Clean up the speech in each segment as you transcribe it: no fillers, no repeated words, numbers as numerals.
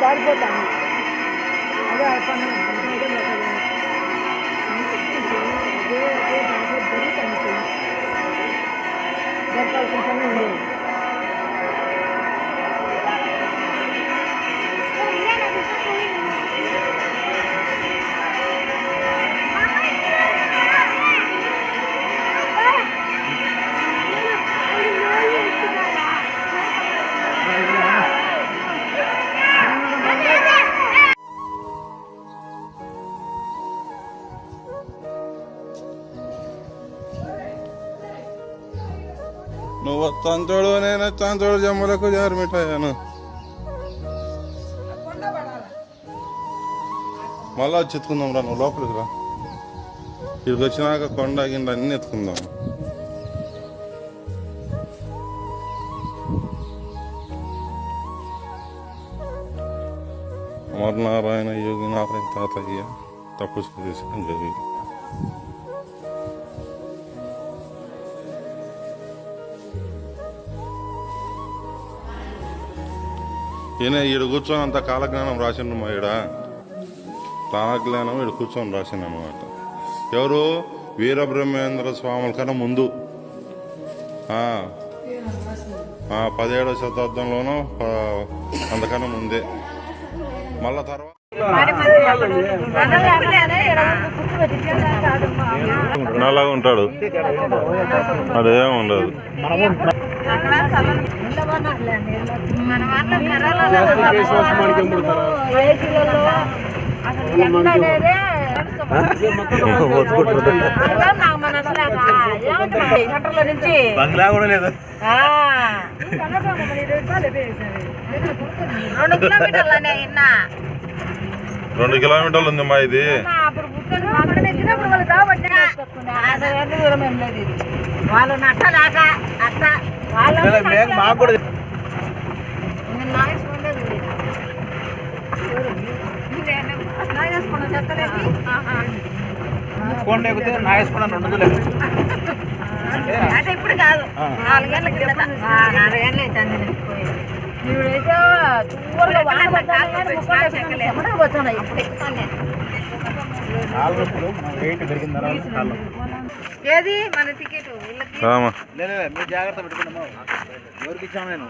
దారిపోతాను అదే అయిపోయినా జరపాల్సిన పని ఉండేది. నువ్వు వస్తాను చూడు, నేను వస్తాను చూడు, జమ్మలకు జారిమిటాయాను. మళ్ళా వచ్చి ఎత్తుకుందాం రా, నువ్వు లోపలికి రా. ఇక్కడికి వచ్చినాక కొండ గిండ అన్నీ ఎత్తుకుందాం. అమరనారాయణ యోగి నారాయణ తాతయ్య తపస్సు చేసిన గవి. ఈయన ఈడు కూర్చొని అంత కాలజ్ఞానం రాసిండు మా ఈడ కాలజ్ఞానం ఈడు కూర్చొని రాసిండు అనమాట. ఎవరు? వీరబ్రహ్మేంద్ర స్వాముల కన్నా ముందు 17వ శతాబ్దంలోనూ అంతకన్నా ముందే. మళ్ళా తర్వాత నల్లగా ఉంటాడు, అదేం ఉండదు. బంగ్లా కూడా లేదు. 2 కిలోమీటర్లు ఉంది మా ఇది. వాళ్ళు నట్టలేక అట్ట మాకు కూడా కొండ ఎక్కితే నాగేసుకున్నాను 2 రోజులు. అంటే ఇప్పుడు కాదు, 4 ఏళ్ళ కిందట. 4 ఏళ్ళు అవుతుంది. ఇప్పుడైతే చూడగా వాన పడుతున్నాయి. ఏది మన టికెట్ మీరు జాగ్రత్త పెట్టుకున్నాము. ఎవరికి ఇచ్చాము నేను?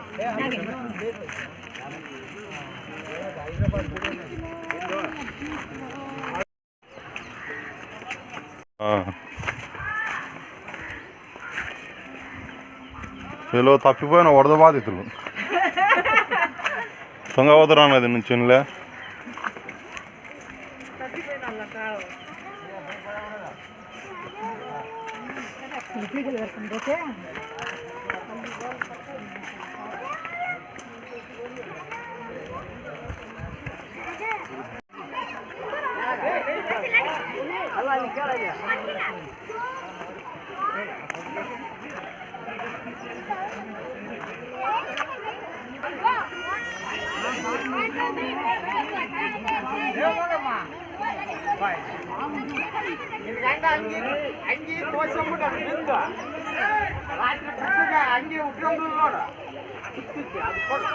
వీళ్ళు తప్పిపోయిన వరద బాధితులు తుంగభద్ర నది నుంచి ಅಂಗಿ ತೋರ್ಸ್ಬಿಟ್ಟು ರಾತ್ರಿ ಅಂಗಿ ಉಟ್ಕೊಂಡು ನೋಡ ಅದು ಕೊಡು.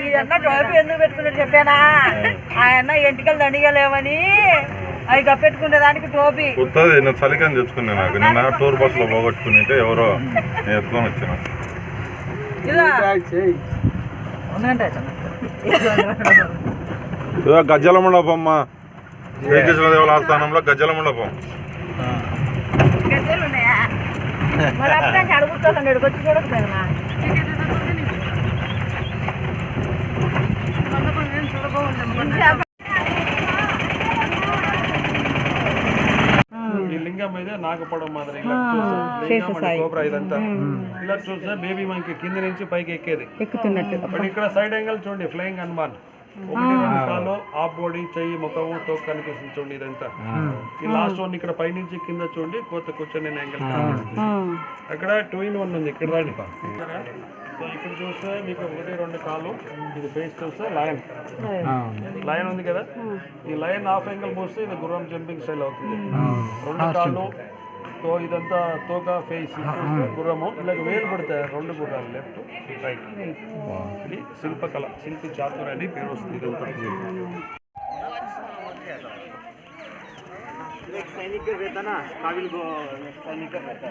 ఇదన్నా టోపీ ఎందుకు పెట్టుకున్నాడు చెప్పానా? ఆయన ఎంటికలు దండిగలేమని అవి కప్పెట్టుకునే దానికి టోపీ కొత్తది. నేను చలికని తెచ్చుకున్నా. నాకు నిన్న టూర్ బస్ లో పోగొట్టుకుంటే ఎవరో నేను ఎత్తుకొని వచ్చిన. గజ్జల మండపం అమ్మా, శ్రీకృష్ణదేవుల ఆస్థానంలో గజ్జల మండపం. గజ్జలు ఉన్నాయా? మరి అప్పుడే అడుగుతాను, వచ్చి చూడకపోయినా లింగం ಇದೆ నాగపడం మాదిరి ఇలా లింగం అంటే కోబ్రా ఇదంతా ఇలా చూస్తే బేబీ మంకీ కింద నుంచి పైకి ఎక్కేది ఎక్కుతున్నట్టు. బట్ ఇక్కడ సైడ్ యాంగిల్ చూడండి ఫ్లయింగ్ హనుమాన్ ఒకటి రెండు కాలు హాఫ్ బాడీ చెయ్యి ముఖము తోక కనిపిస్తుంది చూడండి ఇదంతా ఈ లాస్ట్ వన్ ఇక్కడ పైనుంచి కింద చూడండి కోత కూర్చొని యాంగిల్ కనిపిస్తుంది అక్కడ 2-in-1 ఉంది ఇక్కడ రండి సో ఇక్కడ చూస్తే మీకు ఒకటి రెండు కాలు ఇది ఫేస్ చూస్తే లయన్ ఉంది కదా ఈ లయన్ హాఫ్ యాంగిల్ మూస్తే ఇది గుర్రం జంపింగ్ స్టైల్ అవుతుంది రెండు కాళ్ళు తో ఇదంతా తోక ఫేస్ గుర్రము ఇలాగ వేలు పడతాయి రెండు గుర్రాలు లెఫ్ట్ రైట్ ఇది శిల్పకళ శిల్పి చాతుర్ అని పేరు వస్తుంది ఇదంతా सैनिक रहता ना काबिल सैनिक रहता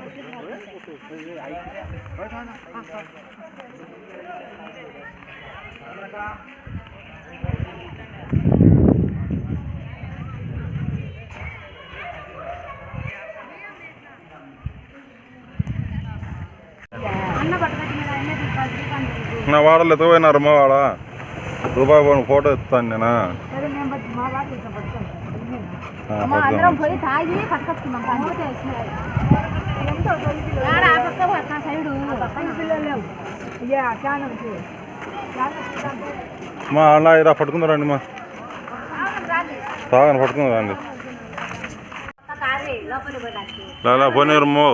నా వాడలు ఎత్తపోయినారమ్మా వాడ రూపాయి ఫోటో ఎత్తాను నేను అందరం పోయి తాగి పట్టుకొచ్చుకున్నాం మా అన్న ఇలా పట్టుకుందారండి మా తాగని పట్టుకుందా రండి పోనీరమ్మో